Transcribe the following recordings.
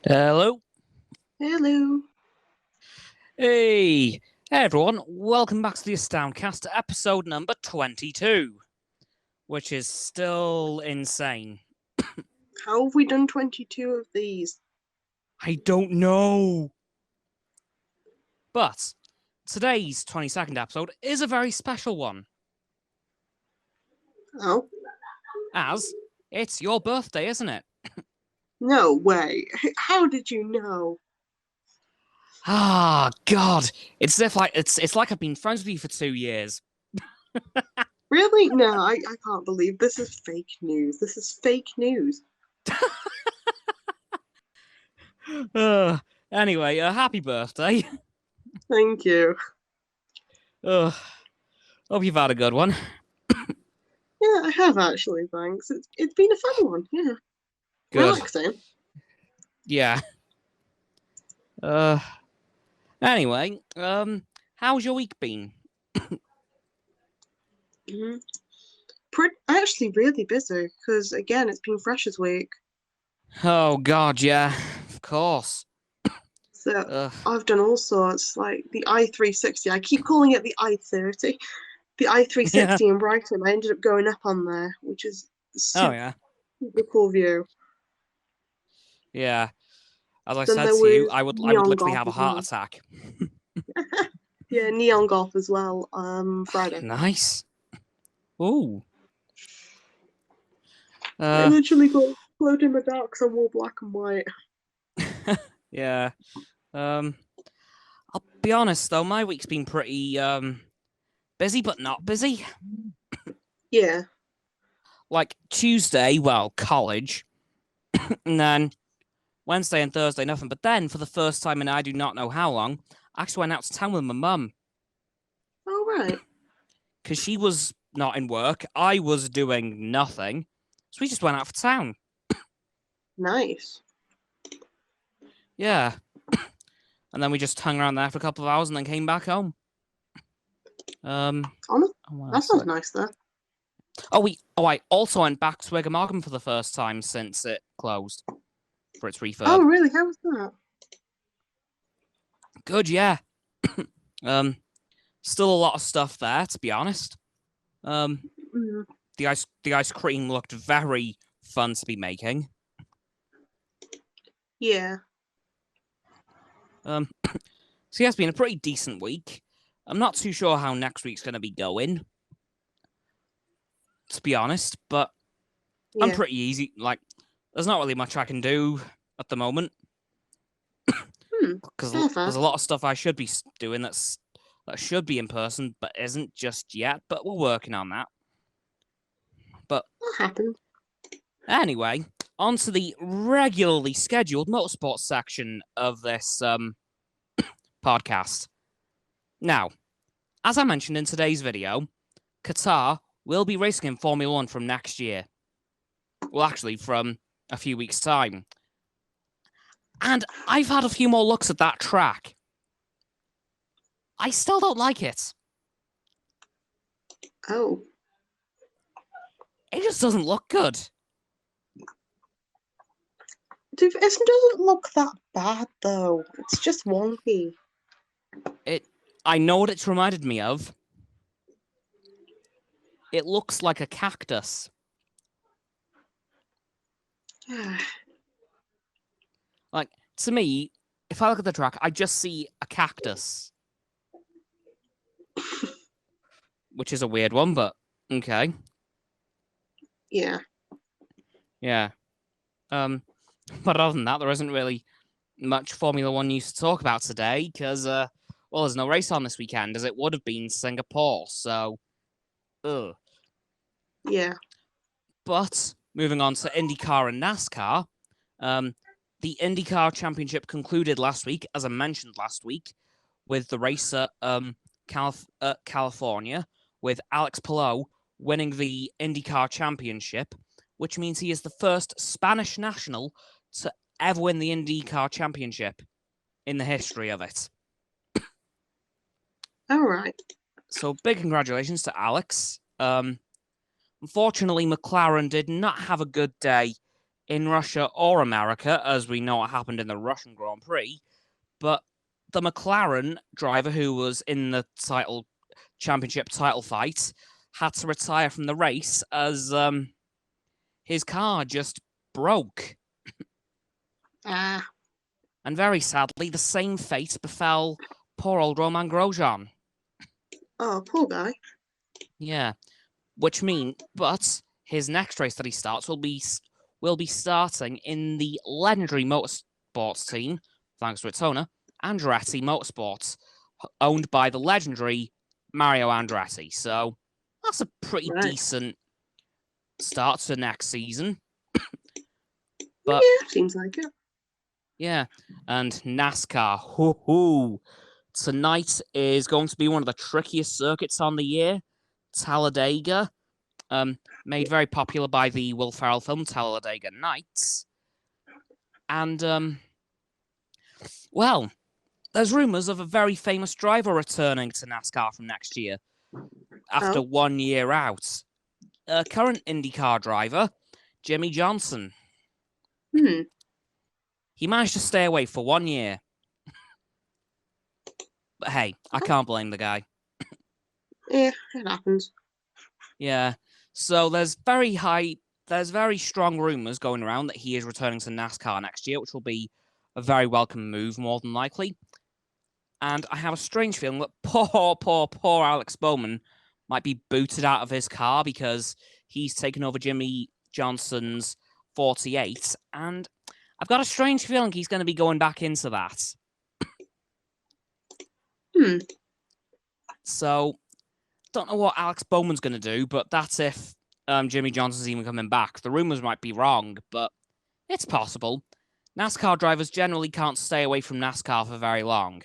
Hello. Hello. Hey. Hey everyone, welcome back to the AstoundCast, episode number 22, which is still insane. How have we done 22 of these? I don't know. But today's 22nd episode is a very special one, Oh, as it's your birthday, isn't it? no way. How did you know? Ah, God. It's as if it's like I've been friends with you for 2 years. Really? No, I can't believe this is fake news. This is fake news. Anyway, happy birthday. Thank you. Hope you've had a good one. Yeah, I have actually, thanks. It's been a fun one, yeah. Good. Relaxing. Yeah. Uh Anyway, how's your week been? Mm-hmm. Actually really busy, because again, it's been Freshers Week. Oh God, yeah, of course. So I've done all sorts, like the i360. I keep calling it the i30. The Yeah. i360 in Brighton. I ended up going up on there, which is Oh super yeah. super cool view. Yeah. As I Then said there to you, was I would neon literally golf have a as heart well. attack. Yeah, neon golf as well. Friday. Nice. Ooh. I Uh. literally got glowed in the dark because I'm all black and white. Yeah. Um. I'll be honest though, my week's been pretty busy, but not busy. Yeah. Like Tuesday, well, college, and then Wednesday and Thursday, nothing. But then, for the first time in I do not know how long, I actually went out to town with my mum. All right. Because she was not in work. I was doing nothing. So we just went out for town. Nice. Yeah. And then we just hung around there for a couple of hours and then came back home. Honest, What that else? sounds nice though. I also went back to Wiggamarkham for the first time since it closed for its Oh, refurb. really? How was that? Good, yeah. um, Still a lot of stuff there, to be honest. Um, Mm, the ice cream looked very fun to be making. yeah. Um, so yeah, it's been a pretty decent week. I'm not too sure how next week's going to be going, to be honest, but I'm Yeah. pretty easy. Like, there's not really much I can do at the moment Hmm. because Fair, fair. there's a lot of stuff I should be doing that should be in person but isn't just yet. But we're working on that. But That happened. anyway, on to the regularly scheduled motorsports section of this podcast. Now, as I mentioned in today's video, Qatar will be racing in Formula One from next year. Well, actually, from a few weeks' time. And I've had a few more looks at that track. I still don't like it. Oh. It just doesn't look good. It doesn't look that bad though. It's just wonky. I know what it's reminded me of. It looks like a cactus. Like, to me, if I look at the track, I just see a cactus. Which is a weird one, but okay. Yeah. Yeah. But other than that, there isn't really much Formula One news to talk about today, because, well, there's no race on this weekend, as it would have been Singapore, so... Ugh. Yeah. But, moving on to IndyCar and NASCAR, the IndyCar Championship concluded last week, as I mentioned last week, with the race at California, with Alex Palou winning the IndyCar Championship, which means he is the first Spanish national to ever win the IndyCar Championship in the history of it. All right. So big congratulations to Alex. Unfortunately, McLaren did not have a good day in Russia or America, as we know what happened in the Russian Grand Prix. But the McLaren driver who was in the championship title fight had to retire from the race as his car just broke. Ah. And very sadly, the same fate befell poor old Roman Grosjean. Oh, poor guy. Yeah, but his next race that he starts will be starting in the legendary motorsports team, thanks to its owner, Andretti Motorsports, owned by the legendary Mario Andretti. So that's a pretty decent start to next season. But yeah, seems like it. Yeah, and NASCAR. Hoo-hoo. Tonight is going to be one of the trickiest circuits on the year. Talladega, made very popular by the Will Ferrell film Talladega Nights. And, well, there's rumours of a very famous driver returning to NASCAR from next year after 1 year out. A current IndyCar driver, Jimmy Johnson. He managed to stay away for 1 year. But hey, I can't blame the guy. Yeah, it happens. Yeah. So there's very strong rumours going around that he is returning to NASCAR next year, which will be a very welcome move, more than likely. And I have a strange feeling that poor Alex Bowman might be booted out of his car because he's taken over Jimmy Johnson's 48. And I've got a strange feeling he's going to be going back into that. So, don't know what Alex Bowman's going to do, but that's if Jimmy Johnson's even coming back. The rumours might be wrong, but it's possible. NASCAR drivers generally can't stay away from NASCAR for very long.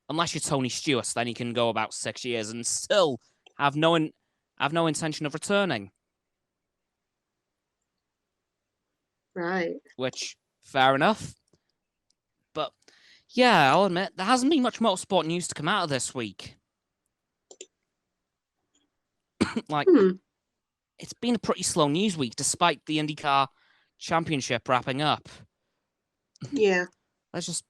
Unless you're Tony Stewart, then you can go about 6 years and still have no intention of returning. Right. Which, fair enough. But, yeah, I'll admit, there hasn't been much motorsport news to come out of this week. It's been a pretty slow news week, despite the IndyCar Championship wrapping up. Yeah. Let's just...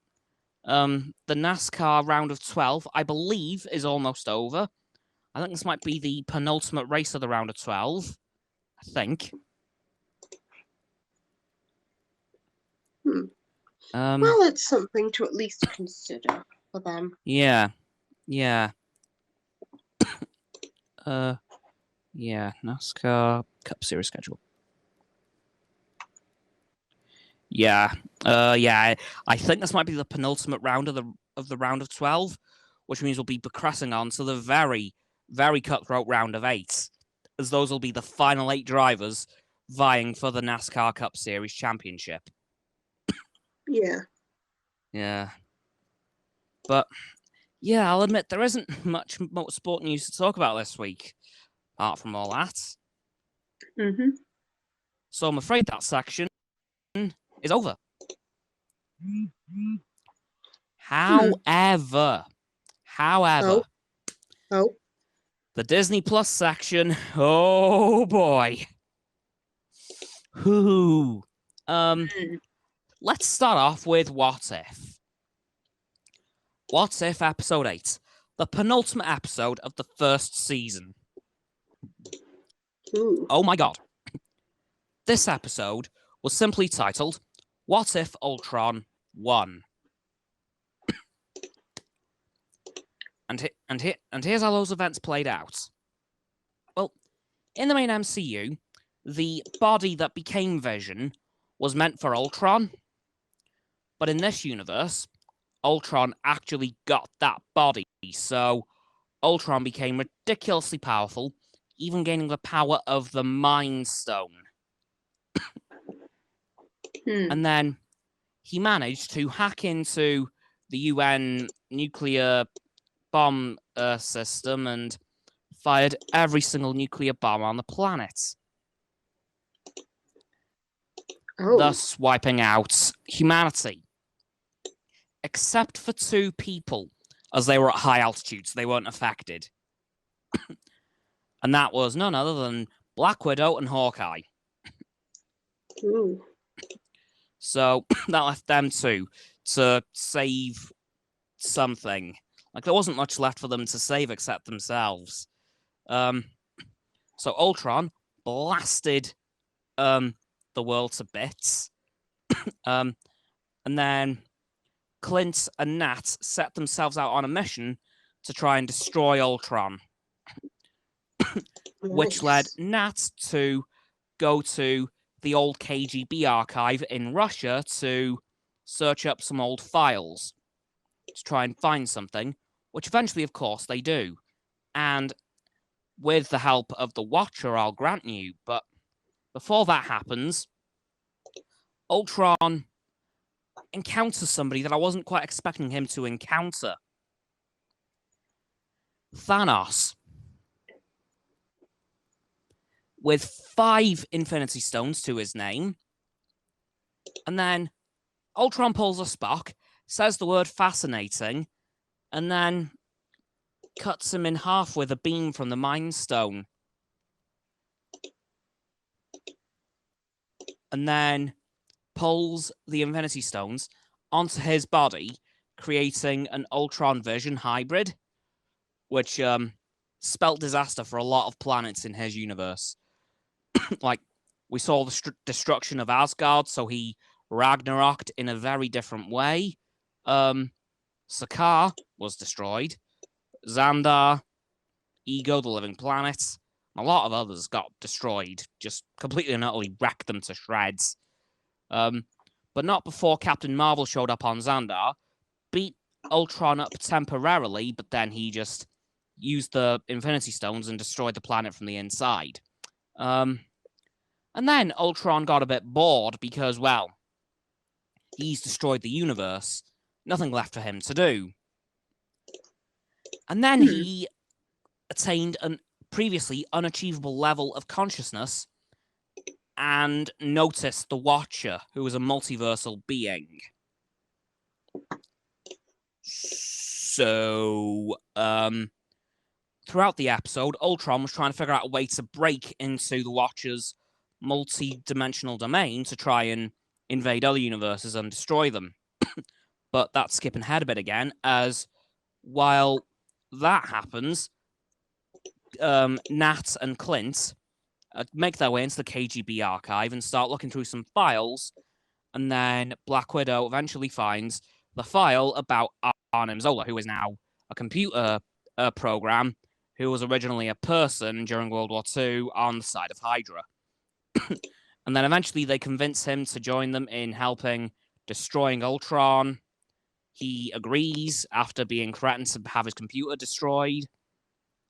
the NASCAR round of 12, I believe, is almost over. I think this might be the penultimate race of the round of 12. I think. Well, it's something to at least consider for them. Yeah. Yeah, NASCAR Cup Series schedule. Yeah. I think this might be the penultimate round of the round of 12, which means we'll be progressing on to the very, very cutthroat round of 8, as those will be the final 8 drivers vying for the NASCAR Cup Series championship. Yeah. Yeah. But, yeah, I'll admit there isn't much motorsport news to talk about this week, apart from all that. So I'm afraid that section is over. However, the Disney Plus section, oh boy. Let's start off with What If. What If Episode 8, the penultimate episode of the first season. Oh my god. This episode was simply titled, What If Ultron Won? And here's how those events played out. Well, in the main MCU, the body that became Vision was meant for Ultron. But in this universe, Ultron actually got that body, so Ultron became ridiculously powerful, even gaining the power of the Mind Stone. And then he managed to hack into the UN nuclear bomb system and fired every single nuclear bomb on the planet. Thus wiping out humanity. Except for 2 people, as they were at high altitudes, they weren't affected. And that was none other than Black Widow and Hawkeye. Ooh. So that left them two to save something. Like, there wasn't much left for them to save except themselves. So Ultron blasted the world to bits. And then Clint and Nat set themselves out on a mission to try and destroy Ultron. Which led Nat to go to the old KGB archive in Russia to search up some old files to try and find something, which eventually, of course, they do. And with the help of the Watcher, I'll grant you, but before that happens, Ultron encounters somebody that I wasn't quite expecting him to encounter. Thanos. With 5 Infinity Stones to his name. And then Ultron pulls a Spock, says the word fascinating, and then cuts him in half with a beam from the Mind Stone. And then pulls the Infinity Stones onto his body, creating an Ultron Vision hybrid, which spelt disaster for a lot of planets in his universe. Like, we saw the destruction of Asgard, so he Ragnaroked in a very different way. Sakaar was destroyed. Xandar, Ego, the living planet, and a lot of others got destroyed. Just completely and utterly wrecked them to shreds. But not before Captain Marvel showed up on Xandar, beat Ultron up temporarily, but then he just used the Infinity Stones and destroyed the planet from the inside. And then Ultron got a bit bored because, well, he's destroyed the universe. Nothing left for him to do. And then he attained a previously unachievable level of consciousness and noticed the Watcher, who was a multiversal being. So, throughout the episode, Ultron was trying to figure out a way to break into the Watcher's multi-dimensional domain to try and invade other universes and destroy them. But that's skipping ahead a bit again, as while that happens, Nat and Clint make their way into the KGB archive and start looking through some files, and then Black Widow eventually finds the file about Arnim Zola, who is now a computer program, who was originally a person during World War II on the side of Hydra. And then eventually they convince him to join them in helping destroying Ultron. He agrees after being threatened to have his computer destroyed.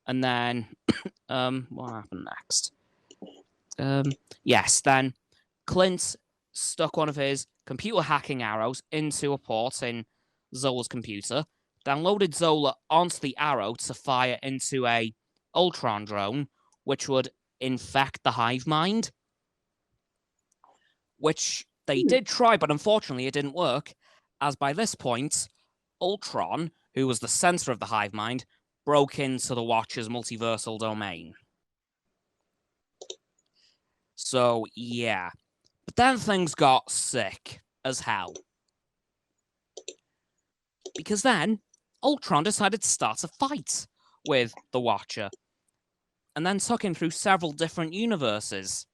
And then, what happened next? Yes, then Clint stuck one of his computer hacking arrows into a port in Zola's computer, downloaded Zola onto the arrow to fire into a Ultron drone, which would infect the hive mind. Which they did try, but unfortunately it didn't work, as by this point, Ultron, who was the center of the hive mind, broke into the Watcher's multiversal domain. So, yeah. But then things got sick as hell. Because then, Ultron decided to start a fight with the Watcher, and then took him through several different universes.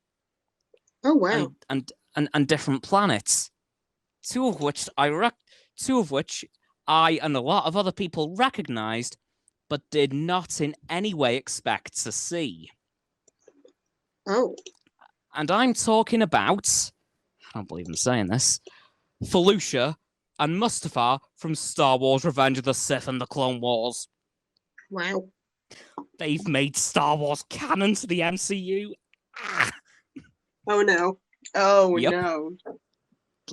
Oh, wow. And different planets, two of which I and a lot of other people recognized, but did not in any way expect to see. Oh. And I'm talking about, I don't believe I'm saying this, Felucia and Mustafar from Star Wars Revenge of the Sith and the Clone Wars. Wow. They've made Star Wars canon to the MCU. Oh, no. Oh, yep. No.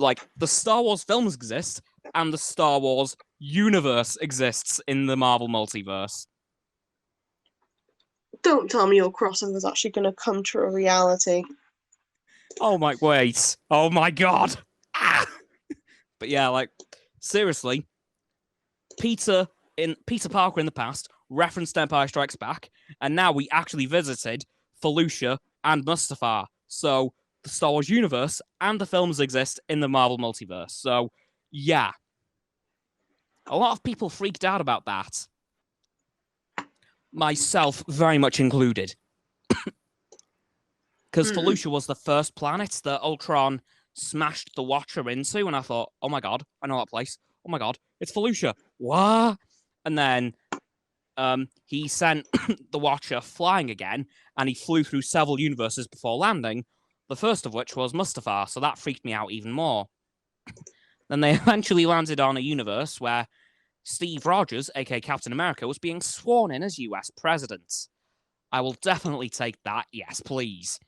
Like, the Star Wars films exist, and the Star Wars universe exists in the Marvel multiverse. Don't tell me your crossover's actually going to come to a reality. Oh my, wait. Oh my god. But yeah, like, seriously, Peter Parker in the past referenced Empire Strikes Back, and now we actually visited Felucia and Mustafar. So the Star Wars universe and the films exist in the Marvel multiverse. So, yeah. A lot of people freaked out about that. Myself very much included. Because Felucia was the first planet that Ultron smashed the Watcher into, and I thought, oh my god, I know that place. Oh my god, it's Felucia. What? And then he sent the Watcher flying again, and he flew through several universes before landing, the first of which was Mustafar, so that freaked me out even more. Then they eventually landed on a universe where Steve Rogers, aka Captain America, was being sworn in as US president. I will definitely take that, yes, please.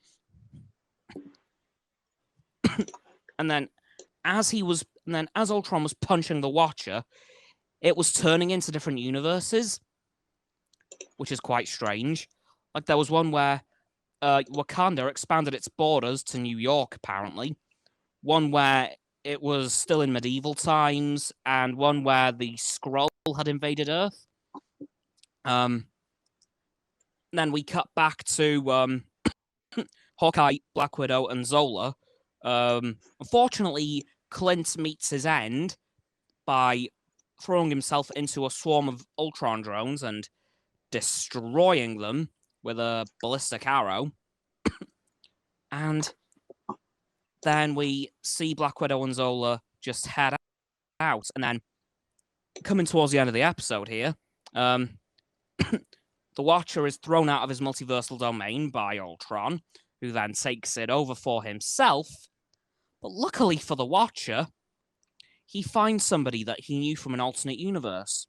And then as Ultron was punching the Watcher, it was turning into different universes, which is quite strange. Like, there was one where Wakanda expanded its borders to New York, apparently. One where it was still in medieval times, and one where the Skrull had invaded Earth. Then we cut back to Hawkeye, Black Widow, and Zola. Unfortunately, Clint meets his end by throwing himself into a swarm of Ultron drones and destroying them with a ballistic arrow. And then we see Black Widow and Zola just head out. And then, coming towards the end of the episode here, the Watcher is thrown out of his multiversal domain by Ultron, who then takes it over for himself. But luckily for the Watcher, he finds somebody that he knew from an alternate universe.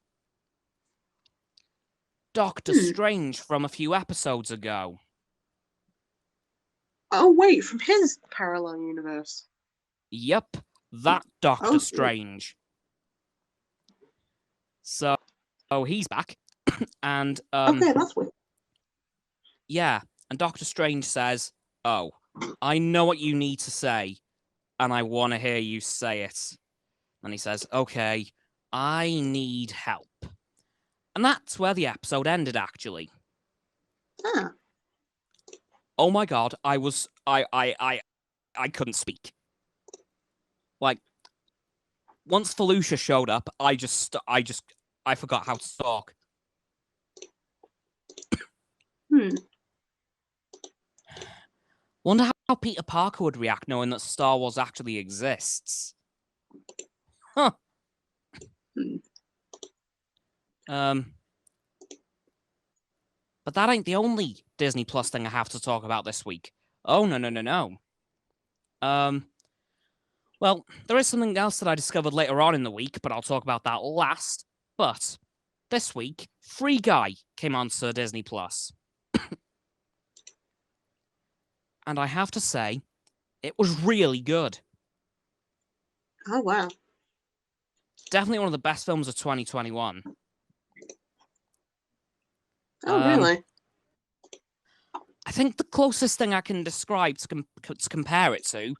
Doctor Strange from a few episodes ago. Oh, wait, from his parallel universe? Yep, that Doctor Strange. So he's back, and okay, that's weird. Yeah, and Doctor Strange says, "Oh, I know what you need to say, and I want to hear you say it." And he says, "Okay, I need help." And that's where the episode ended, actually. Ah. Oh my god, I couldn't speak. Like, once Felucia showed up, I forgot how to talk. Wonder how Peter Parker would react knowing that Star Wars actually exists. Huh. But that ain't the only Disney Plus thing I have to talk about this week. Oh, no. Well, there is something else that I discovered later on in the week, but I'll talk about that last. But this week, Free Guy came onto Disney Plus. And I have to say, it was really good. Oh, wow. Definitely one of the best films of 2021. Oh, really? I think the closest thing I can describe to compare it to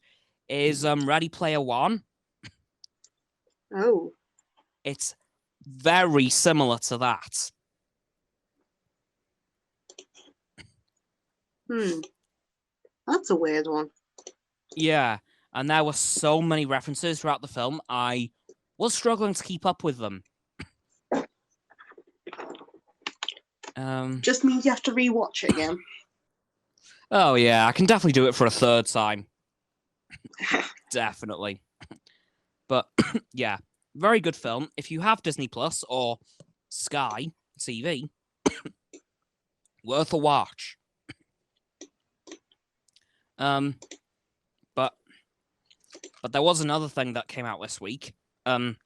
is Ready Player One. Oh. It's very similar to that. That's a weird one. Yeah, and there were so many references throughout the film, I was struggling to keep up with them. Just means you have to rewatch it again. Oh yeah, I can definitely do it for a third time. Definitely. But yeah, very good film. If you have Disney Plus or Sky TV, worth a watch. But there was another thing that came out this week. In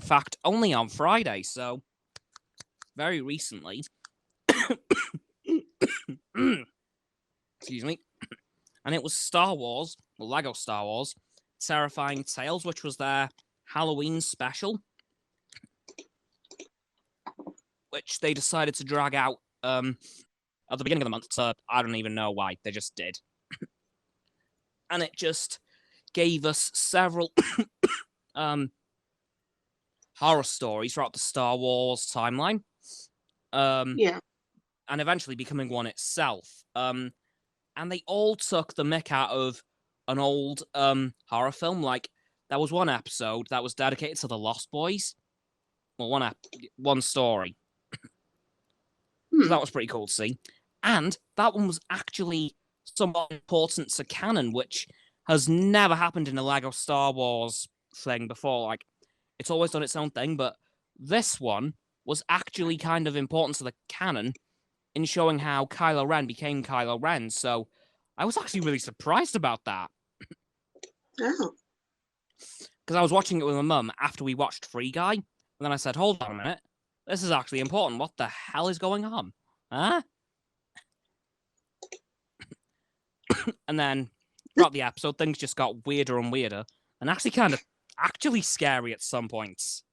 fact, only on Friday, so very recently. Excuse me. And it was Star Wars, Lego Star Wars, Terrifying Tales, which was their Halloween special, which they decided to drag out at the beginning of the month, so I don't even know why, they just did. And it just gave us several horror stories throughout the Star Wars timeline. Yeah. And eventually becoming one itself. And they all took the mick out of, an old horror film. Like, there was one episode that was dedicated to the Lost Boys. Well, one story. So that was pretty cool to see. And that one was actually somewhat important to canon, which has never happened in a Lego Star Wars thing before. Like, it's always done its own thing, but this one was actually kind of important to the canon in showing how Kylo Ren became Kylo Ren. So I was actually really surprised about that. Oh. Because I was watching it with my mum after we watched Free Guy, and then I said, hold on a minute, this is actually important. What the hell is going on? Huh? And then throughout the episode, things just got weirder and weirder, and actually kind of scary at some points.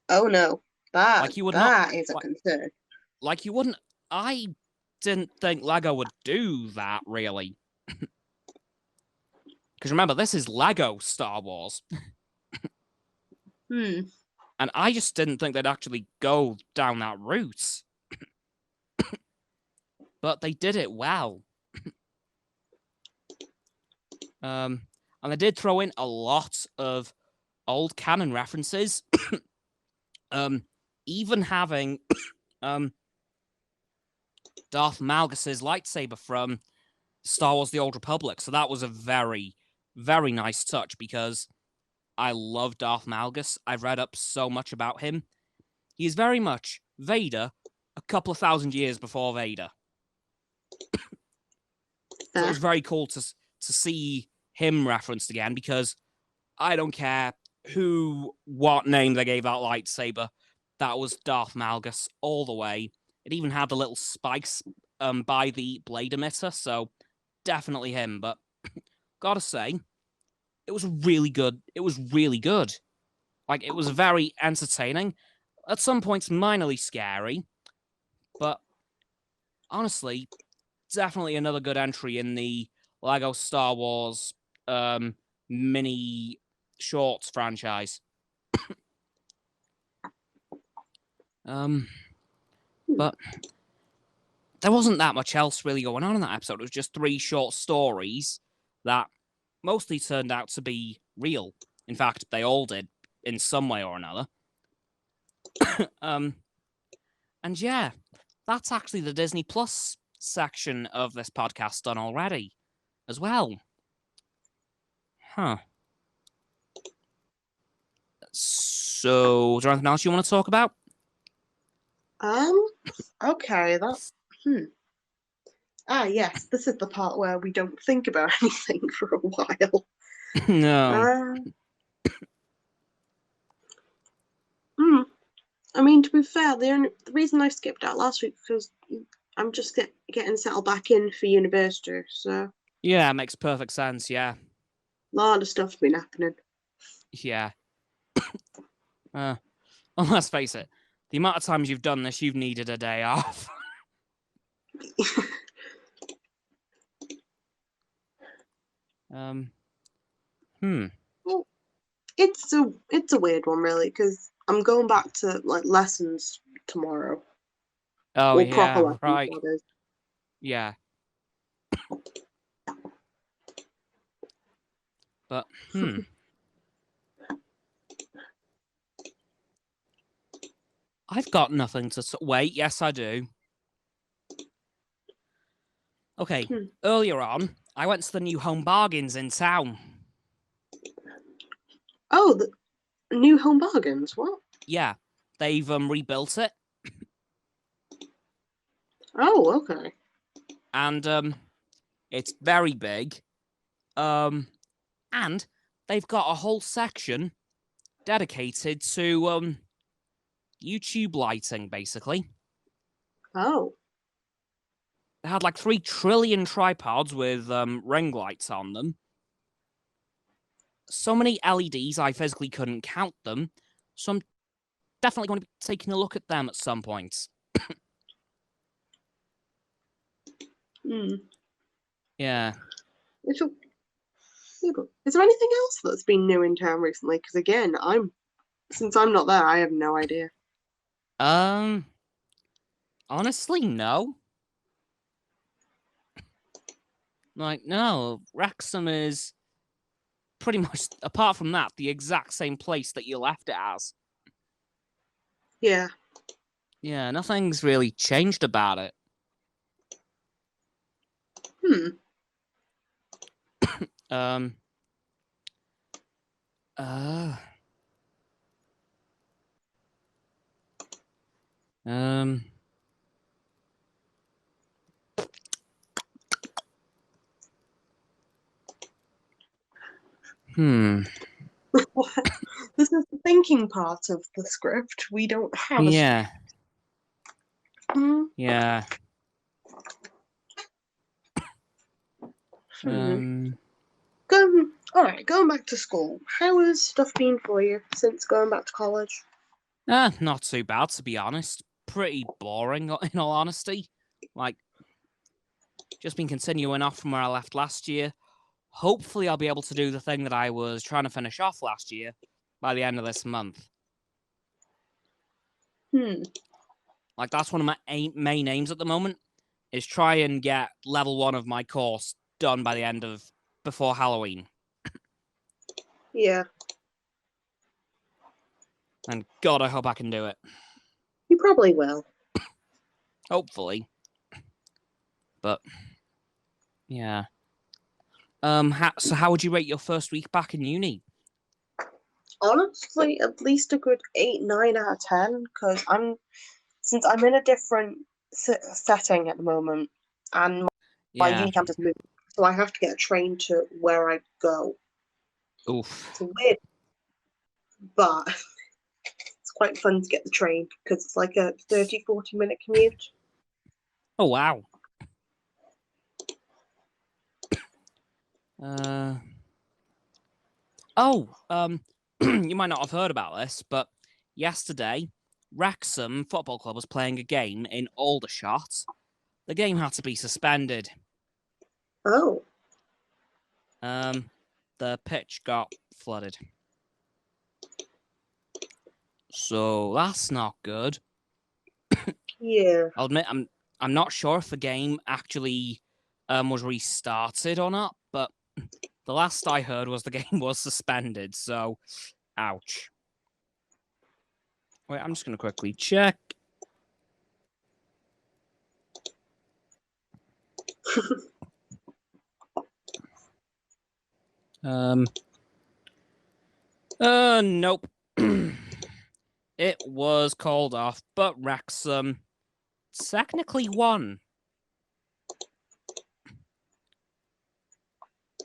Oh no, that Like, you would that is a concern. Like, you wouldn't. I didn't think Lego would do that, really. Because remember, this is Lego Star Wars. And I just didn't think they'd actually go down that route. But they did it well. And they did throw in a lot of old canon references. Even having Darth Malgus's lightsaber from Star Wars The Old Republic. So that was a very, very nice touch, because I love Darth Malgus. I've read up so much about him. He is very much Vader a couple of thousand years before Vader. So it was very cool to see him referenced again, because I don't care what name they gave that lightsaber. That was Darth Malgus all the way. It even had the little spikes by the blade emitter, so definitely him. But gotta say, it was really good. It was really good. Like, it was very entertaining. At some points, minorly scary. But honestly, definitely another good entry in the Lego Star Wars mini shorts franchise. But there wasn't that much else really going on in that episode. It was just 3 short stories that mostly turned out to be real. In fact, they all did in some way or another. And yeah, that's actually the Disney Plus section of this podcast done already as well. Huh. So, is there anything else you want to talk about? Okay, that's yes, this is the part where we don't think about anything for a while. No. I mean, to be fair, the reason I skipped out last week because I'm just getting settled back in for university, so Yeah, it makes perfect sense, yeah. A lot of stuff's been happening. Yeah. Well, let's face it, the amount of times you've done this, you've needed a day off. Well, it's a weird one, really, because I'm going back to lessons tomorrow. Oh, or yeah, proper lessons, right. that is. Yeah. But, I've got nothing to... Wait, yes, I do. Okay, earlier on, I went to the new Home Bargains in town. Oh, the new Home Bargains? What? Yeah, they've rebuilt it. Oh, okay. And it's very big. And they've got a whole section dedicated to YouTube lighting, basically. Oh. They had like 3 trillion tripods with ring lights on them. So many LEDs, I physically couldn't count them. So I'm definitely going to be taking a look at them at some point. Yeah. Is there anything else that's been new in town recently? Because again, since I'm not there, I have no idea. Honestly, no. Like, no, Wrexham is pretty much, apart from that, the exact same place that you left it as. Yeah. Yeah, nothing's really changed about it. Hmm. Um. Uh. Um. Hmm. This is the thinking part of the script. We don't have a Yeah. script. Hmm. Yeah. Hmm. All right, going back to school. How has stuff been for you since going back to college? Not too bad, to be honest. Pretty boring, in all honesty. Like, just been continuing off from where I left last year. Hopefully, I'll be able to do the thing that I was trying to finish off last year by the end of this month. Hmm. Like, that's one of my main aims at the moment, is try and get level 1 of my course done by the end of, before Halloween. Yeah. And God, I hope I can do it. You probably will. Hopefully. But, yeah. So how would you rate your first week back in uni? Honestly, at least a good 8, 9 out of 10, because since I'm in a different setting at the moment, and my Yeah. uni campus moved, so I have to get a train to where I go. Oof. It's weird, but it's quite fun to get the train because it's like a 30-40 minute commute. Oh, wow. Uh... Oh, you might not have heard about this, but yesterday, Wrexham Football Club was playing a game in Aldershot. The game had to be suspended. Oh. The pitch got flooded. So that's not good. Yeah. I'll admit I'm not sure if the game actually was restarted or not, but the last I heard was the game was suspended, so ouch. Wait, I'm just gonna quickly check. Nope. It was called off, but Wrexham technically won.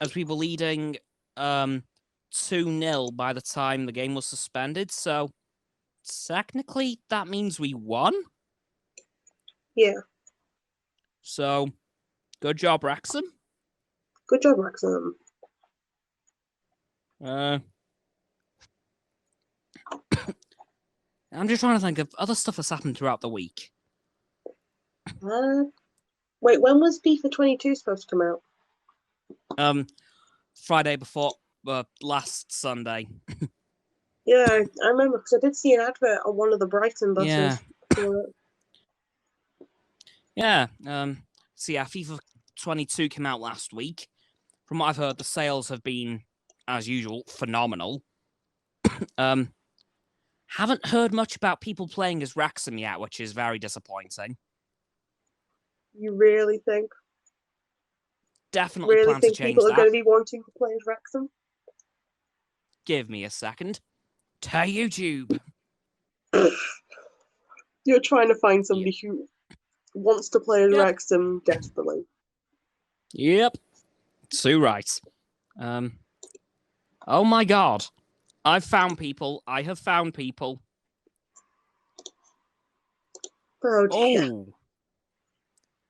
As we were leading 2-0 by the time the game was suspended, so technically that means we won. Yeah. So, good job, Wrexham. Good job, Roxo. I'm just trying to think of other stuff that's happened throughout the week. Wait, when was FIFA 22 supposed to come out? Friday before last Sunday. Yeah, I remember because I did see an advert on one of the Brighton buses Yeah. for it. Yeah. So yeah, FIFA 22 came out last week. From what I've heard, the sales have been, as usual, phenomenal. Haven't heard much about people playing as Wrexham yet, which is very disappointing. You really think? Definitely Really plan to think change people are going that. to be wanting to play as Wrexham? Give me a second. To YouTube. You're trying to find Yep. somebody who wants to play as Wrexham desperately. Yep. Too right. Oh my god. I've found people. I have found people. Oh dear. Oh.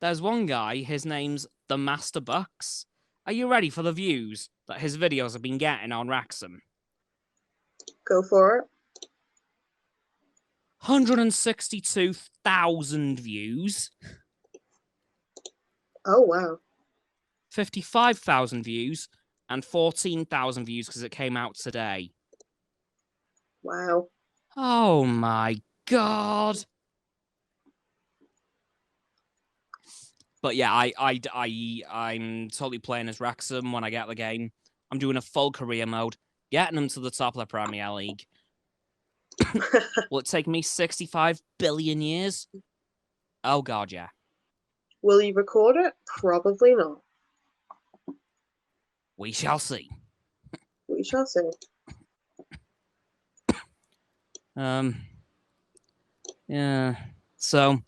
There's one guy, his name's The Master Bucks. Are you ready for the views that his videos have been getting on Wrexham? Go for it. 162,000 views. Oh wow. 55,000 views and 14,000 views because it came out today. Wow. Oh my god. But yeah, I'm totally playing as Wrexham when I get the game. I'm doing a full career mode, getting them to the top of the Premier League. Will it take me 65 billion years? Oh god, yeah. Will you record it? Probably not. We shall see. We shall see. Yeah. So,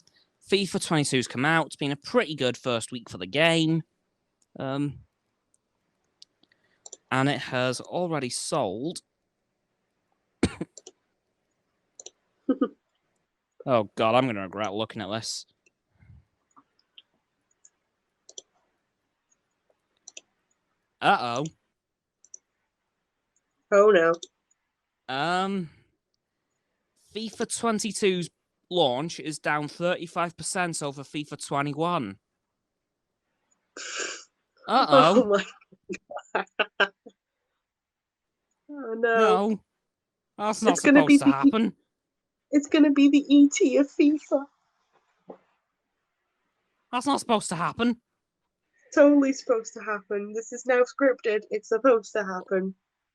FIFA 22's come out. It's been a pretty good first week for the game. And it has already sold. Oh god, I'm gonna regret looking at this. Uh-oh. Oh no. FIFA 22's launch is down 35% over FIFA 21. Uh-oh. Oh my god. Oh no. No. That's not It's gonna be supposed to happen. It's gonna be the ET of FIFA. That's not supposed to happen. Totally supposed to happen. This is now scripted. It's supposed to happen.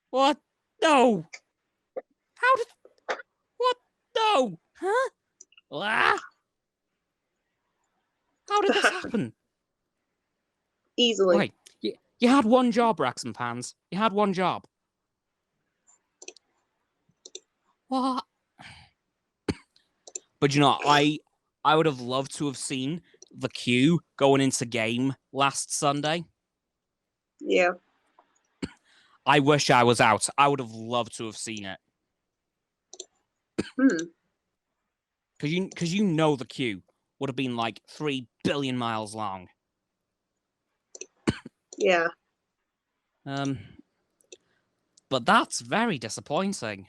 What? No. How did... What? No. Huh? Ah. How did this happen? Easily. Wait, you had one job, Wrexham fans. You had one job. What? But you know, I would have loved to have seen the queue going into game last Sunday. Yeah. I wish I was out. I would have loved to have seen it. Because you know the queue would have been like 3 billion miles long. Yeah. But that's very disappointing.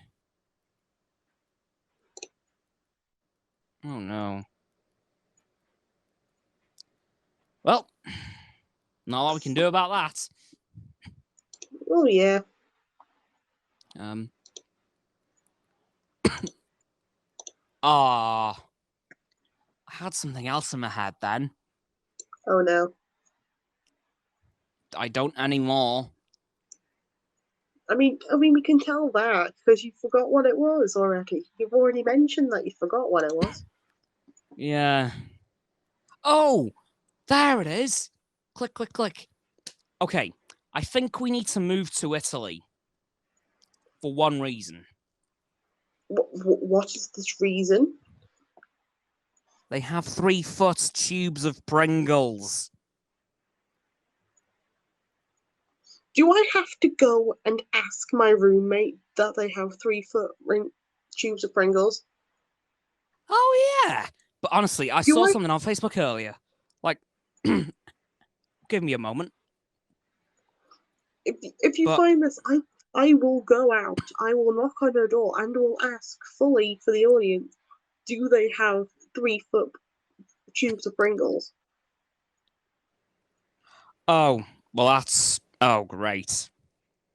Oh no. Well, not a lot we can do about that. Oh yeah. I had something else in my head then. Oh no. I don't anymore. I mean, we can tell that because you forgot what it was already. You've already mentioned that you forgot what it was. Yeah. Oh, there it is. Click, click, click. Okay, I think we need to move to Italy for one reason. What is this reason? They have 3-foot tubes of Pringles. Do I have to go and ask my roommate that they have 3-foot tubes of Pringles? Oh, yeah. But honestly, I saw something on Facebook earlier. Like, give me a moment. If you find this, I will go out. I will knock on their door and will ask fully for the audience, do they have 3-foot tubes of Pringles? Oh, well, that's... Oh, great.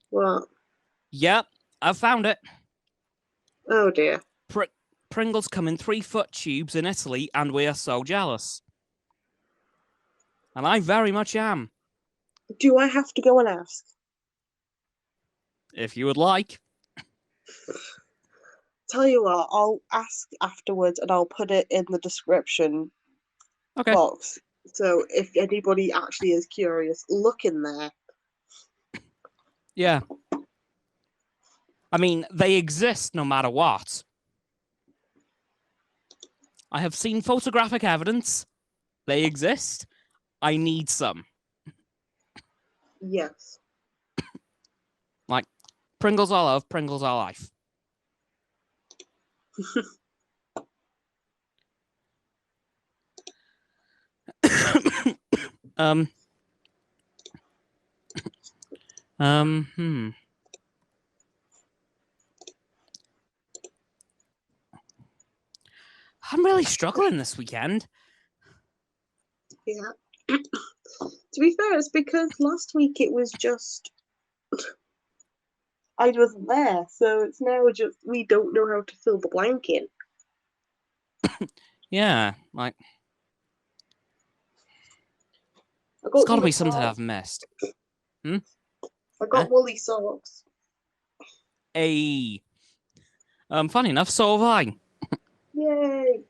What? Yep, I've found it. Oh, dear. Pringles come in 3-foot tubes in Italy, and we are so jealous. And I very much am. Do I have to go and ask? If you would like. Tell you what, I'll ask afterwards and I'll put it in the description box. So if anybody actually is curious, look in there. Yeah. I mean, they exist no matter what. I have seen photographic evidence. They exist. I need some. Yes. Like, Pringles are love, Pringles are life. I'm really struggling this weekend. Yeah. To be fair, it's because last week it was just I wasn't there, so it's now just we don't know how to fill the blank in. Yeah, like I It's got got to woolly be something socks. I've missed. I Huh? got woolly socks. Hey. Funny enough, so have I. Yay!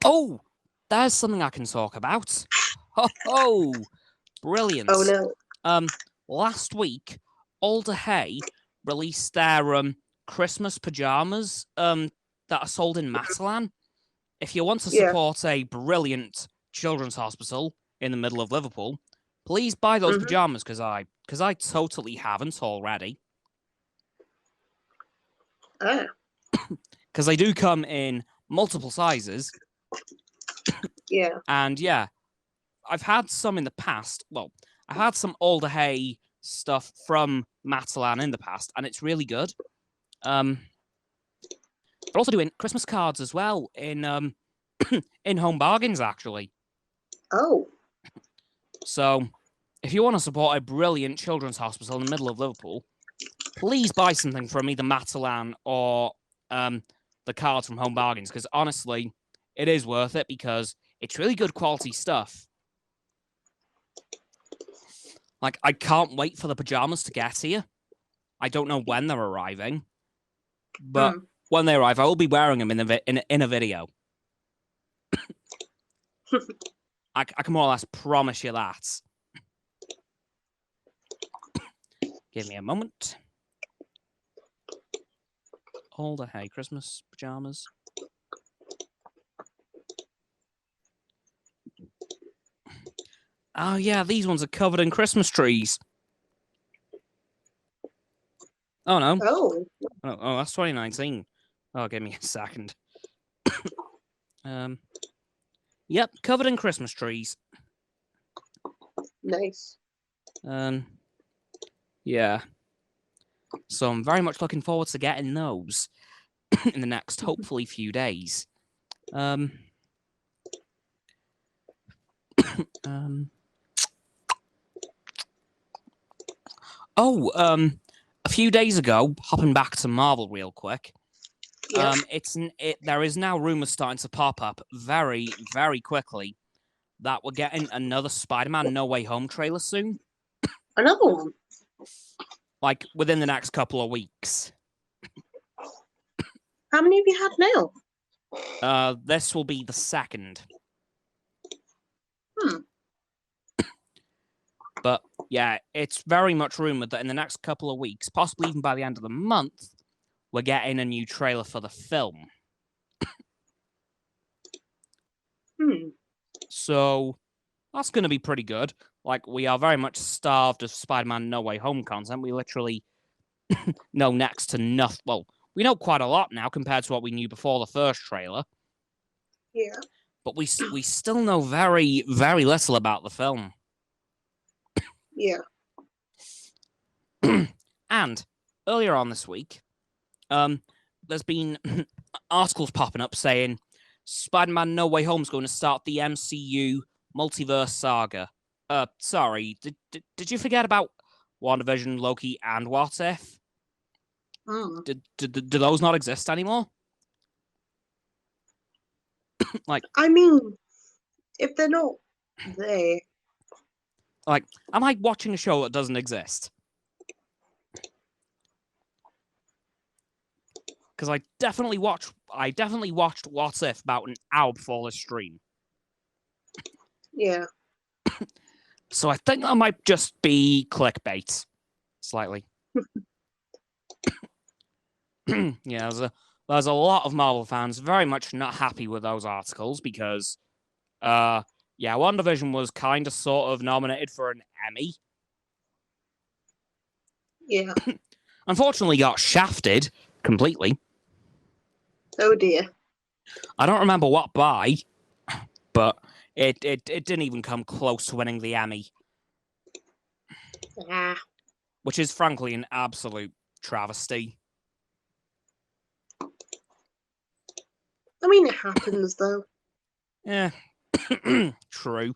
Oh, there's something I can talk about. Ho! Brilliant. Oh no. Last week, Alder Hey released their Christmas pajamas that are sold in Matalan. If you want to Yeah. support a brilliant children's hospital in the middle of Liverpool, please buy those pajamas because I totally haven't already. Ah. Because they do come in multiple sizes. Yeah. And yeah, I've had some in the past. Well, I've had some Alder Hey stuff from Matalan in the past, and it's really good. They're also doing Christmas cards as well in in Home Bargains, actually. Oh. So, if you want to support a brilliant children's hospital in the middle of Liverpool, please buy something from either Matalan or the cards from Home Bargains, because honestly, it is worth it because it's really good quality stuff. Like, I can't wait for the pajamas to get here. I don't know when they're arriving, but when they arrive, I will be wearing them in a video. I can more or less promise you that. Give me a moment. Alder Hey Christmas pajamas. Oh yeah, these ones are covered in Christmas trees. Oh no. Oh, that's 2019. Oh, give me a second. Yep, covered in Christmas trees. Nice. Yeah. So I'm very much looking forward to getting those in the next, hopefully, few days. A few days ago, hopping back to Marvel real quick. Yeah. There is now rumors starting to pop up very, very quickly that we're getting another Spider-Man No Way Home trailer soon. Another one? Like, within the next couple of weeks. How many have you had now? This will be the second. But, yeah, it's very much rumored that in the next couple of weeks, possibly even by the end of the month, we're getting a new trailer for the film. So, that's going to be pretty good. Like, we are very much starved of Spider-Man No Way Home content. We literally know next to nothing. Well, we know quite a lot now compared to what we knew before the first trailer. Yeah. But we still know very, very little about the film. Yeah. And earlier on this week, there's been articles popping up saying Spider-Man No Way Home is going to start the MCU multiverse saga. Sorry, did you forget about WandaVision, Loki, and What If? Do those not exist anymore? Like, I mean, if they're not there. Like, am I watching a show that doesn't exist? Because I definitely watched What If about an hour before this stream. Yeah. So I think that might just be clickbait. Slightly. Yeah, there's a lot of Marvel fans very much not happy with those articles because WandaVision was kind of sort of nominated for an Emmy. Yeah. Unfortunately got shafted completely. Oh dear. I don't remember what by, but it didn't even come close to winning the Emmy. Which is frankly an absolute travesty. I mean, it happens though. Yeah, true.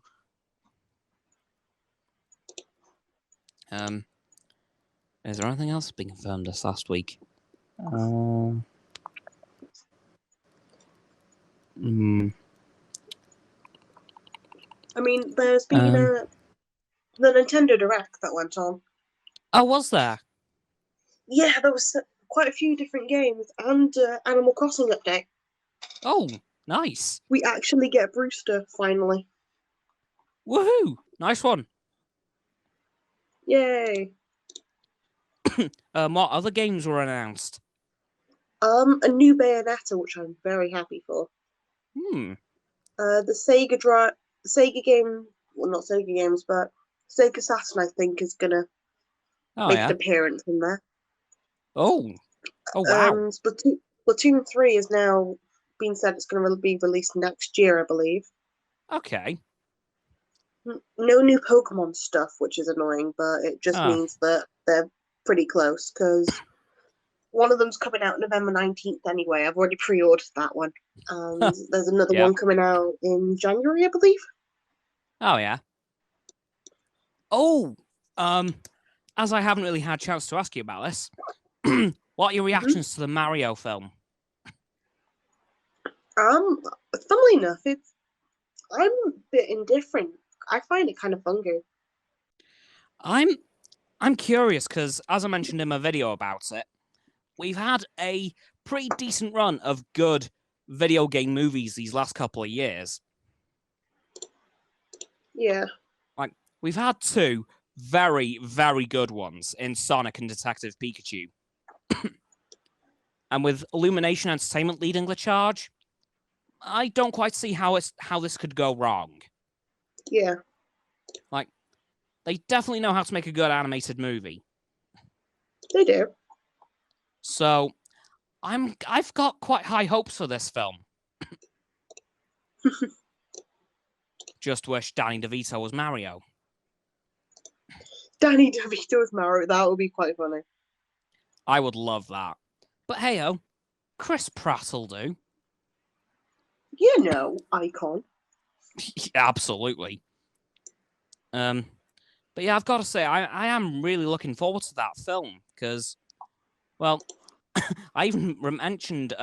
Is there anything else being confirmed this last week? I mean, there's been the Nintendo Direct that went on. Oh, was there? Yeah, there was quite a few different games and Animal Crossing update. Oh, nice. We actually get Brewster finally. Woohoo! Nice one. Yay! What other games were announced? A new Bayonetta, which I'm very happy for. Hmm. The Sega game, well, not Sega games, but Sega Saturn, I think, is gonna Oh make an yeah. appearance in there. Oh. Oh wow. Splatoon 3 is now being said it's going to be released next year, I believe. Okay. No new Pokemon stuff, which is annoying, but it just Ah. means that they're pretty close because one of them's coming out November 19th anyway. I've already pre-ordered that one. And there's another Yeah. one coming out in January, I believe. Oh yeah. Oh. As I haven't really had a chance to ask you about this, what are your reactions to the Mario film? Funnily enough, I'm a bit indifferent. I find it kind of funky. I'm curious because, as I mentioned in my video about it, we've had a pretty decent run of good video game movies these last couple of years. Yeah. Like, we've had two very, very good ones in Sonic and Detective Pikachu. And with Illumination Entertainment leading the charge, I don't quite see how this could go wrong. Yeah. Like, they definitely know how to make a good animated movie. They do. So, I've got quite high hopes for this film. Just wish Danny DeVito was Mario. Danny DeVito with Mario, that would be quite funny. I would love that. But hey-oh, Chris Pratt'll do. You know, icon. Absolutely. But yeah, I've got to say, I am really looking forward to that film because, well, I even mentioned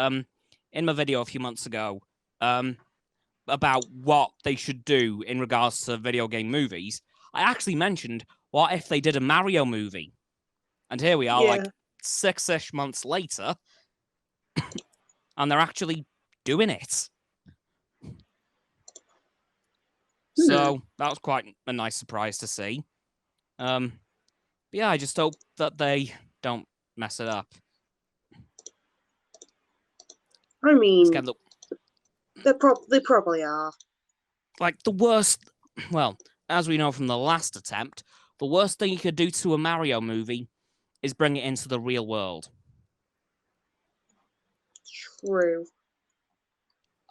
in my video a few months ago about what they should do in regards to video game movies. I actually mentioned, what if they did a Mario movie? And here we are, like 6-ish months later, and they're actually doing it. So that was quite a nice surprise to see. But yeah, I just hope that they don't mess it up. I mean, they probably are. Like, the worst, well, as we know from the last attempt, the worst thing you could do to a Mario movie is bring it into the real world. True.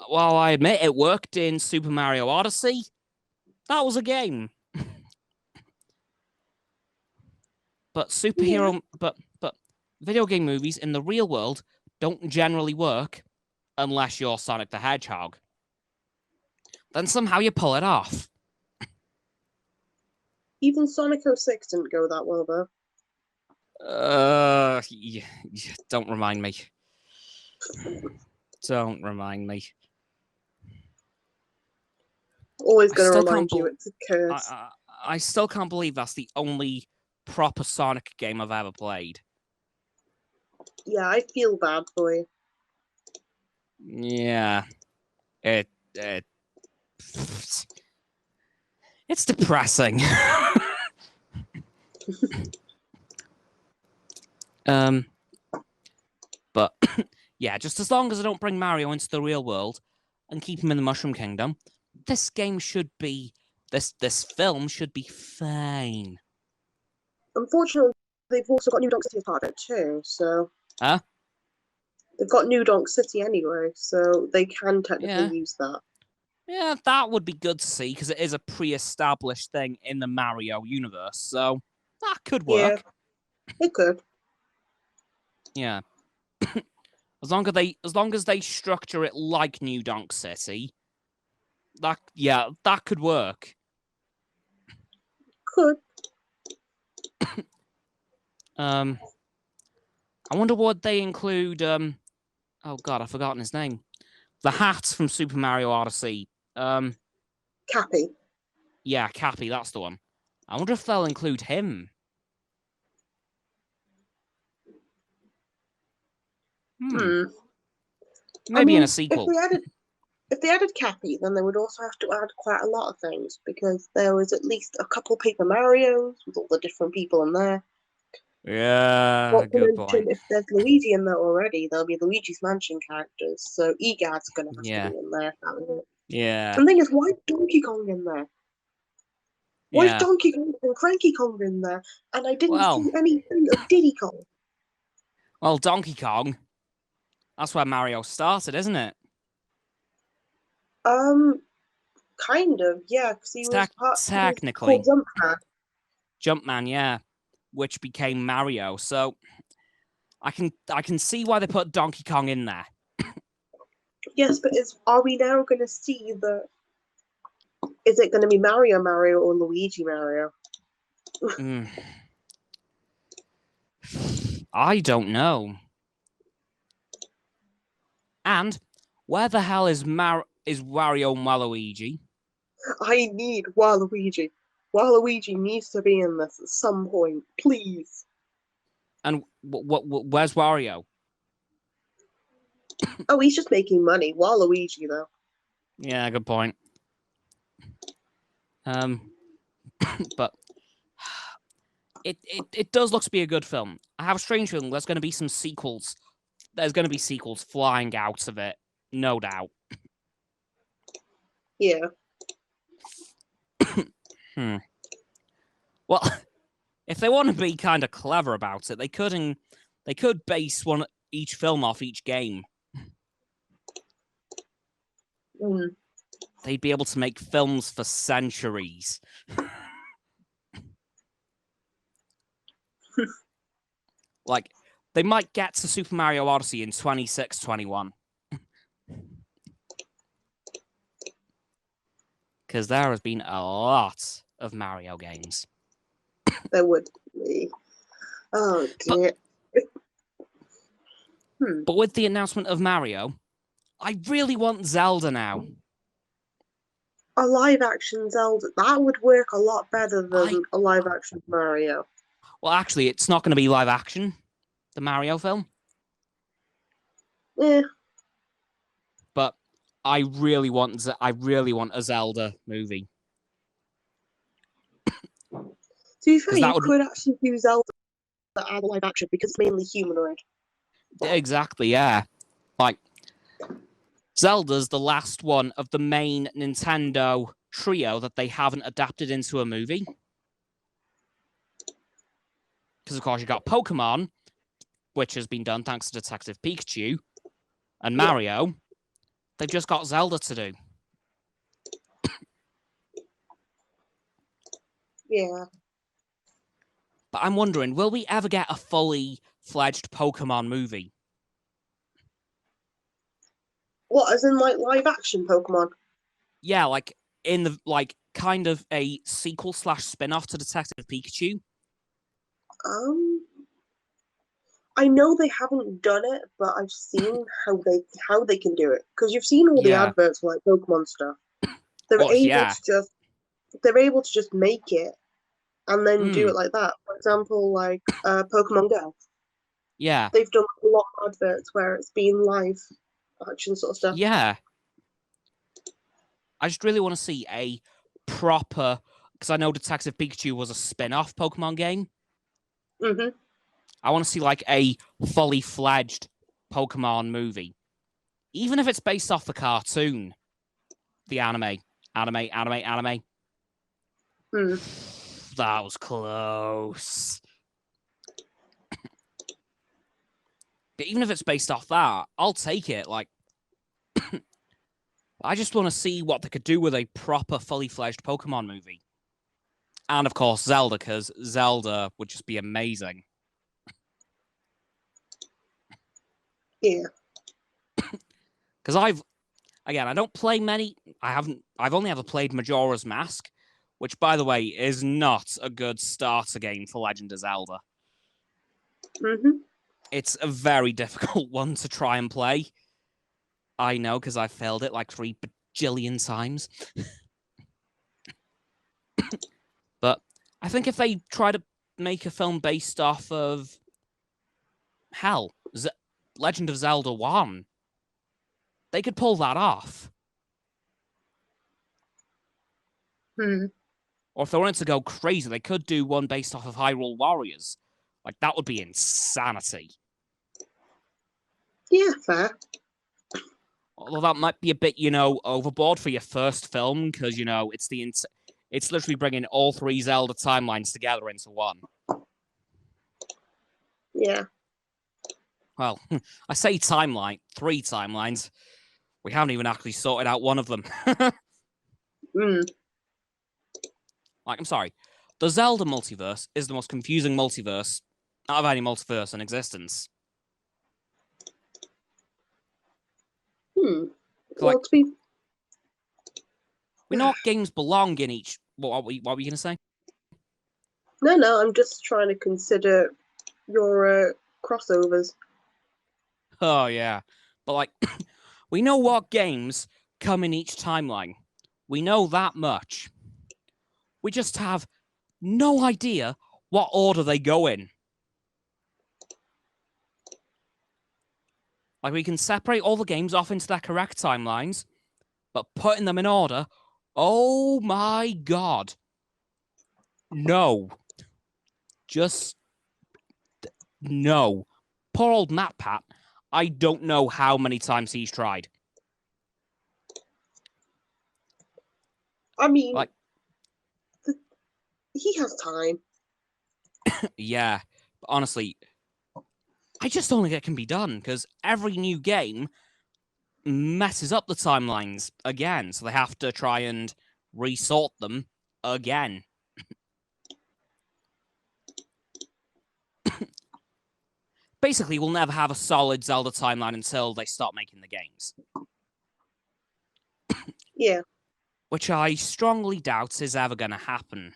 While I admit it worked in Super Mario Odyssey, that was a game. But but video game movies in the real world don't generally work unless you're Sonic the Hedgehog. Then somehow you pull it off. Even Sonic 06 didn't go that well, though. Yeah, don't remind me. Don't remind me. Always going to remind you, it's a curse. I still can't believe that's the only proper Sonic game I've ever played. Yeah, I feel bad for you. Yeah. It's depressing. But yeah, just as long as I don't bring Mario into the real world and keep him in the Mushroom Kingdom, this film should be fine. Unfortunately, they've also got New Donk City as part of it too, so... Huh? They've got New Donk City anyway, so they can technically use that. Yeah, that would be good to see, because it is a pre-established thing in the Mario universe, so that could work. Yeah, it could. Yeah. As long as they structure it like New Donk City, that could work. Could. I wonder what they include. Oh god, I've forgotten his name. The hat from Super Mario Odyssey. Cappy. Yeah, Cappy, that's the one. I wonder if they'll include him. Maybe in a sequel. If they added Cappy, then they would also have to add quite a lot of things, because there was at least a couple Paper Marios with all the different people in there. Yeah, good point. If there's Luigi in there already, there'll be Luigi's Mansion characters, so Egad's gonna have to be in there. Yeah. And the thing is, why is Donkey Kong in there? Why is Donkey Kong and Cranky Kong in there? And I didn't see anything of Diddy Kong. Well, Donkey Kong, that's where Mario started, isn't it? Kind of, yeah, because he was technically called Jumpman, yeah, which became Mario. So I can see why they put Donkey Kong in there. Yes, but are we now going to see is it going to be Mario or Luigi Mario? I don't know. And where the hell is Wario Waluigi? I need Waluigi. Waluigi needs to be in this at some point, please. And where's Wario? Oh, he's just making money. Waluigi, though. Yeah, good point. But it does look to be a good film. I have a strange feeling there's going to be some sequels. There's going to be sequels flying out of it, no doubt. Yeah. Well, if they want to be kind of clever about it, they could base each film off each game. They'd be able to make films for centuries. Like, they might get to Super Mario Odyssey in 26-21. Because there has been a lot of Mario games. There would be. Oh, dear. But with the announcement of Mario, I really want Zelda now. A live-action Zelda. That would work a lot better than a live-action Mario. Well, actually, it's not going to be live-action, the Mario film. Yeah. But I really want a Zelda movie. To be fair, you could actually do Zelda as live action because it's mainly humanoid. Exactly, yeah. Like, Zelda's the last one of the main Nintendo trio that they haven't adapted into a movie. Because, of course, you got Pokemon, which has been done thanks to Detective Pikachu, and Mario. Yeah. They've just got Zelda to do. Yeah. But I'm wondering, will we ever get a fully fledged Pokemon movie? What, as in like live action Pokemon? Yeah, like in the kind of a sequel / spin-off to Detective Pikachu. I know they haven't done it, but I've seen how they can do it. Because you've seen all the adverts for like Pokemon stuff. They're able to just make it and then do it like that. For example, like Pokemon Go. Yeah. They've done a lot of adverts where it's been live action sort of stuff. Yeah. I just really want to see a proper, because I know Detective Pikachu was a spin-off Pokemon game. Mm-hmm. I want to see like a fully fledged Pokemon movie. Even if it's based off the cartoon. The anime. That was close. But even if it's based off that, I'll take it. Like, I just want to see what they could do with a proper, fully fledged Pokemon movie. And of course, Zelda, because Zelda would just be amazing. Yeah. Because I don't play many. I've only ever played Majora's Mask, which, by the way, is not a good starter game for Legend of Zelda. Mm-hmm. It's a very difficult one to try and play. I know, because I failed it like 3 bajillion times. But I think if they try to make a film based off of Legend of Zelda 1, they could pull that off. Or if they wanted to go crazy, they could do one based off of Hyrule Warriors. Like, that would be insanity. Yeah, fair. Although that might be a bit, overboard for your first film, because, it's literally bringing all 3 Zelda timelines together into one. Yeah. Well, I say 3 timelines. We haven't even actually sorted out one of them. Like, I'm sorry. The Zelda multiverse is the most confusing multiverse out of any multiverse in existence. Like, we know what games belong in each. What were you going to say? No, I'm just trying to consider your crossovers. Oh, yeah. But, like, we know what games come in each timeline. We know that much. We just have no idea what order they go in. Like, we can separate all the games off into their correct timelines, but putting them in order, oh my god. No. Just no. Poor old MatPat, I don't know how many times he's tried. I mean, like, he has time. Yeah, but honestly, I just don't think it can be done, because every new game messes up the timelines again, so they have to try and resort them again. Basically, we'll never have a solid Zelda timeline until they start making the games. Yeah. Which I strongly doubt is ever going to happen.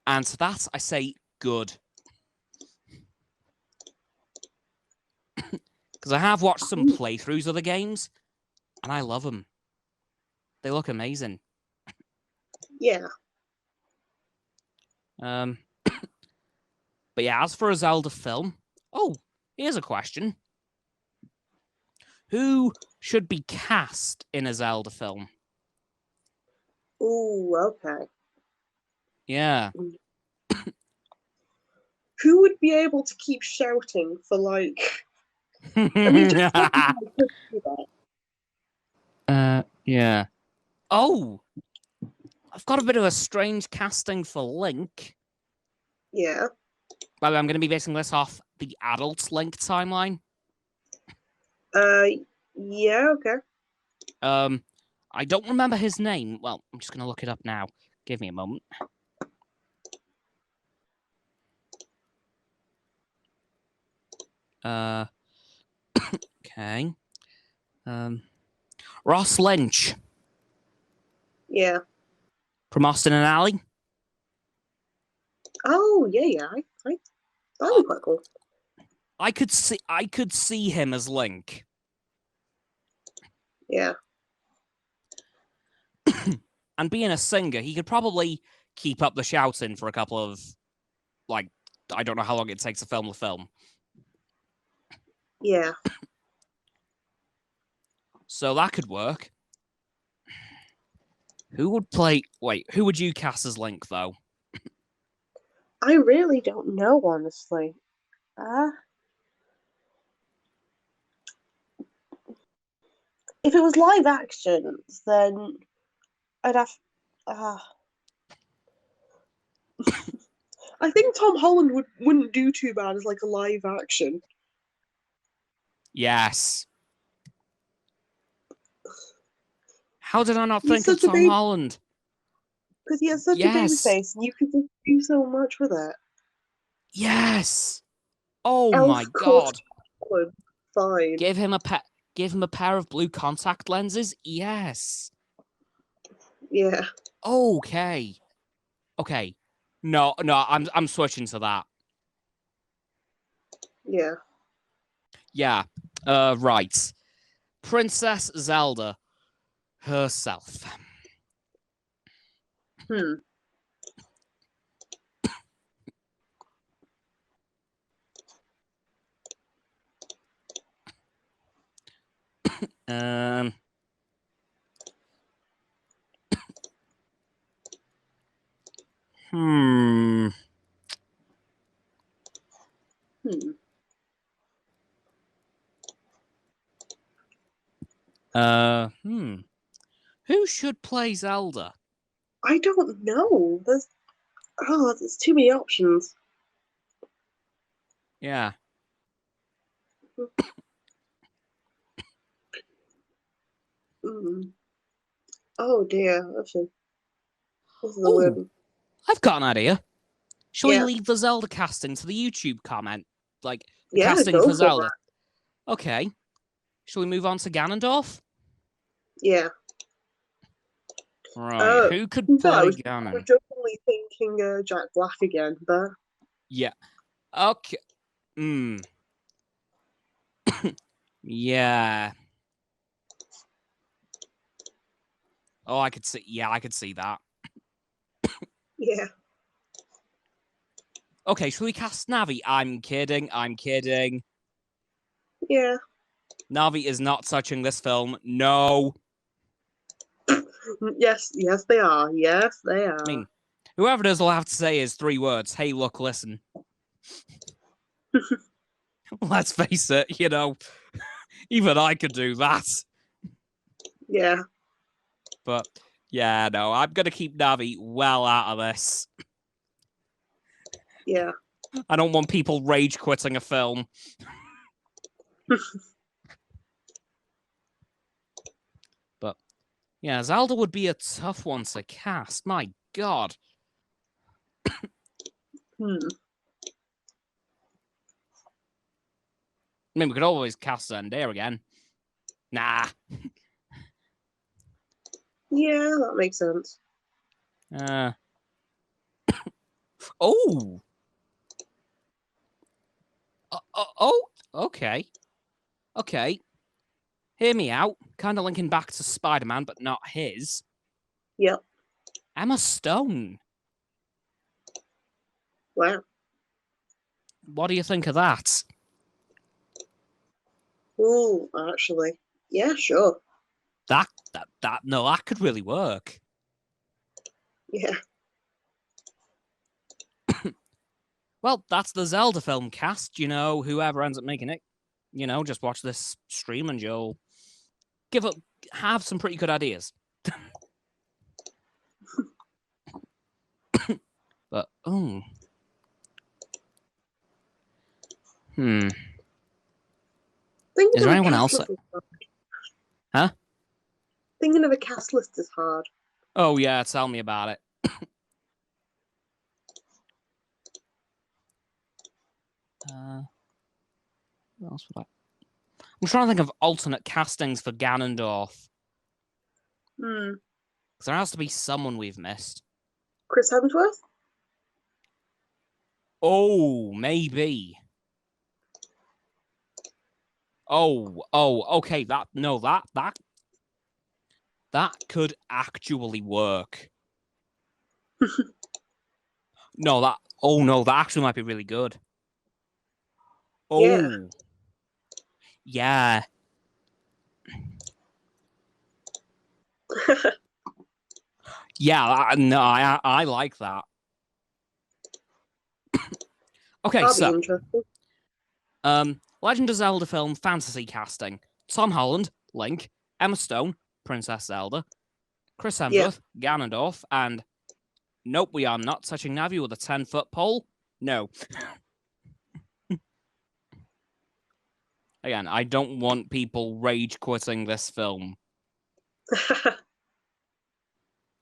And to that, I say good. Because I have watched some playthroughs of the games, and I love them. They look amazing. Yeah. But yeah, as for a Zelda film, here's a question. Who should be cast in a Zelda film? Ooh, okay. Yeah. Who would be able to keep shouting for, like... I mean, just yeah. Oh! I've got a bit of a strange casting for Link. Yeah. By the way, I'm going to be basing this off the adult Link timeline. Yeah, okay. I don't remember his name. Well, I'm just going to look it up now. Give me a moment. Okay. Ross Lynch. Yeah. From Austin and Ally. Oh, yeah. That'd be quite cool. I could see him as Link. Yeah. And being a singer, he could probably keep up the shouting for a couple of, like, I don't know how long it takes to film the film. Yeah. So that could work. Who would you cast as Link, though? I really don't know, honestly. If it was live action, then I'd have... I think Tom Holland wouldn't do too bad as, like, a live action. Yes. How did I not think of Tom Holland? Because he has such a baby face, and you could just do so much with it. Yes. Oh my god. Fine. Give him a pair of blue contact lenses. Yes. Yeah. Okay. No, I'm switching to that. Yeah. Yeah. Right. Princess Zelda herself. Hmm. Um. Hmm. Hmm. Who should play Zelda? I don't know. There's too many options. Yeah. Hmm. Oh dear, this is a weird Oh, one. I've got an idea. Shall we Yeah, leave the Zelda casting to the YouTube comment? Like, the yeah, casting go for for Zelda. it. Okay. Shall we move on to Ganondorf? Yeah. Right. Who could No, play we're Ganon? definitely thinking Jack Black again, but Yeah. Okay. Yeah. Oh, I could see. Yeah, I could see that. yeah. Okay, shall we cast Navi? I'm kidding. I'm kidding. Yeah. Navi is not touching this film. No. Yes, yes, they are. Yes, they I are. mean, whoever does will have to say is 3 words. Hey, look, listen. Let's face it, even I could do that. Yeah. But yeah, no, I'm gonna keep Navi well out of this. Yeah. I don't want people rage quitting a film. But yeah, Zelda would be a tough one to cast. My God. Hmm. I mean, we could always cast Zendaya again. Nah. Yeah, that makes sense. Oh. Oh. Okay. Okay. Hear me out. Kind of linking back to Spider-Man, but not his. Yep. Emma Stone. Wow. What do you think of that? Oh, actually. Yeah, sure. No, that could really work. Yeah. Well, that's the Zelda film cast. Whoever ends up making it, just watch this stream and you'll have some pretty good ideas. But Thinking is of there a anyone cast else? list is hard. Huh? Thinking of a cast list is hard. Oh yeah, tell me about it. What else would I? I'm trying to think of alternate castings for Ganondorf. Hmm. Because there has to be someone we've missed. Chris Hemsworth? Oh, maybe. Oh, okay. That could actually work. No, that actually might be really good. Oh, yeah. Yeah, no, I like that. Okay, That'll be so interesting. Legend of Zelda film fantasy casting: Tom Holland, Link; Emma Stone, Princess Zelda; Chris Yeah. Hemsworth, Ganondorf; and nope, we are not touching Navi with a 10-foot pole. No. Again, I don't want people rage quitting this film.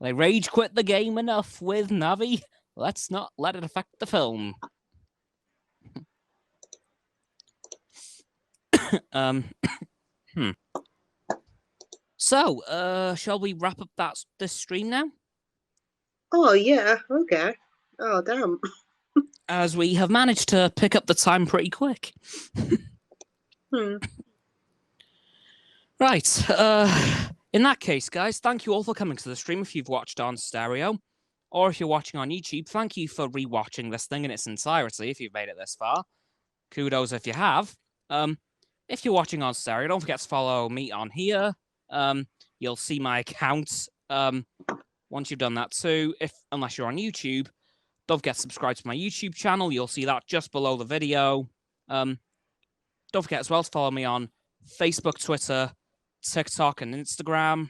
They rage quit the game enough with Navi. Let's not let it affect the film. So, shall we wrap up this stream now? Oh yeah, okay. Oh damn. As we have managed to pick up the time pretty quick. Right. In that case, guys, thank you all for coming to the stream if you've watched on stereo. Or if you're watching on YouTube, thank you for rewatching this thing in its entirety if you've made it this far. Kudos if you have. If you're watching on stereo, don't forget to follow me on here. You'll see my account once you've done that too. Unless you're on YouTube, don't forget to subscribe to my YouTube channel. You'll see that just below the video. Don't forget as well to follow me on Facebook, Twitter, TikTok, and Instagram.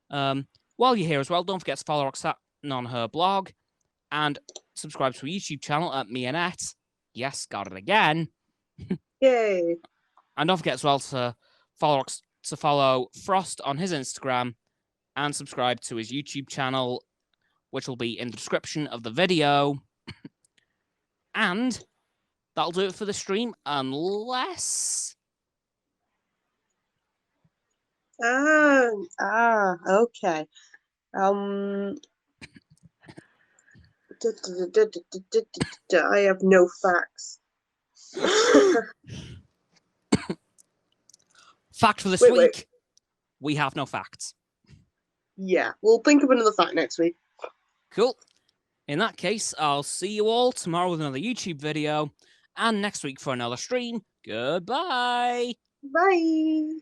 While you're here as well, don't forget to follow Roxo on her blog and subscribe to her YouTube channel at Me and Et. Yes, got it again. Yay! And don't forget as well to follow Frost on his Instagram and subscribe to his YouTube channel, which will be in the description of the video. And that'll do it for the stream, unless... Okay. I have no facts. Fact for this week. Wait. We have no facts. Yeah, we'll think of another fact next week. Cool. In that case, I'll see you all tomorrow with another YouTube video, and next week for another stream. Goodbye. Bye.